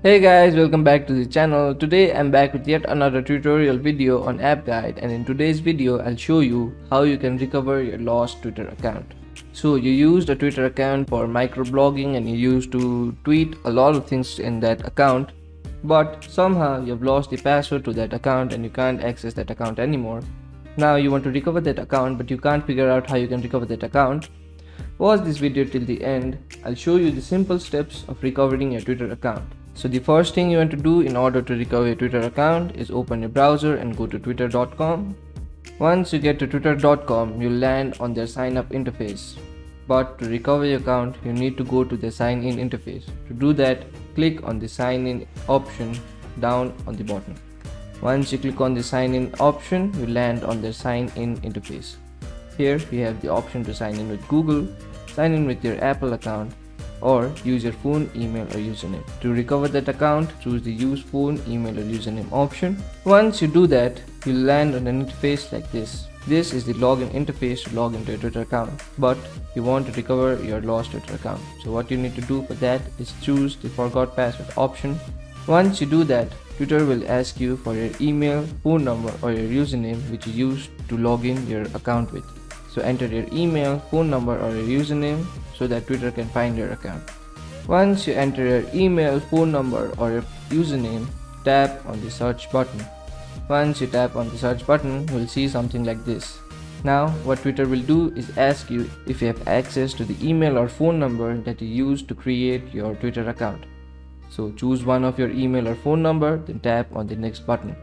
Hey guys, welcome back to the channel. Today I'm back with yet another tutorial video on app guide, and in today's video I'll show you how you can recover your lost Twitter account. So you used a Twitter account for microblogging and you used to tweet a lot of things in that account, but somehow you've lost the password to that account and you can't access that account anymore. Now you want to recover that account but you can't figure out how you can recover that account. Watch this video till the end. I'll show you the simple steps of recovering your Twitter account. So the first thing you want to do in order to recover your Twitter account is open your browser and go to twitter.com. Once you get to twitter.com, you'll land on their sign up interface. But to recover your account, you need to go to the sign in interface. To do that, click on the sign in option down on the bottom. Once you click on the sign in option, you land on their sign in interface. Here you have the option to sign in with Google, sign in with your Apple account, or use your phone, email or username. To recover that account, choose the use phone, email or username option. Once you do that, you'll land on an interface like this. This is the login interface to log into your Twitter account, but you want to recover your lost Twitter account. So what you need to do for that is choose the forgot password option. Once you do that, Twitter will ask you for your email, phone number or your username which you used to log in your account with. So enter your email, phone number or your username so that Twitter can find your account. Once you enter your email, phone number or your username, tap on the search button. Once you tap on the search button, you will see something like this. Now what Twitter will do is ask you if you have access to the email or phone number that you used to create your Twitter account. So choose one of your email or phone number, then tap on the next button.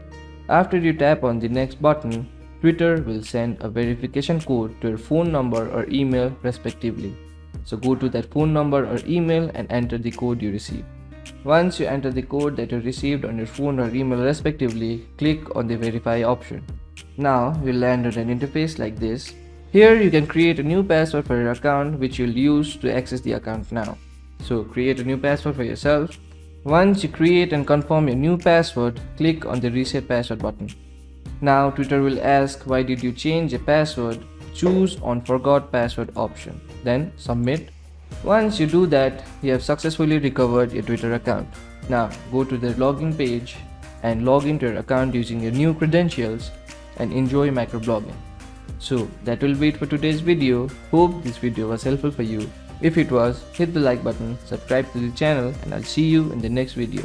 After you tap on the next button, Twitter will send a verification code to your phone number or email respectively. So go to that phone number or email and enter the code you received. Once you enter the code that you received on your phone or email respectively, click on the verify option. Now you'll land on an interface like this. Here you can create a new password for your account which you'll use to access the account now. So create a new password for yourself. Once you create and confirm your new password, click on the reset password button. Now Twitter will ask why did you change your password. Choose on forgot password option, then submit. Once you do that, you have successfully recovered your Twitter account. Now go to the login page and log into your account using your new credentials and enjoy microblogging. So that will be it for today's video. Hope this video was helpful for you. If it was, hit the like button, subscribe to the channel and I'll see you in the next video.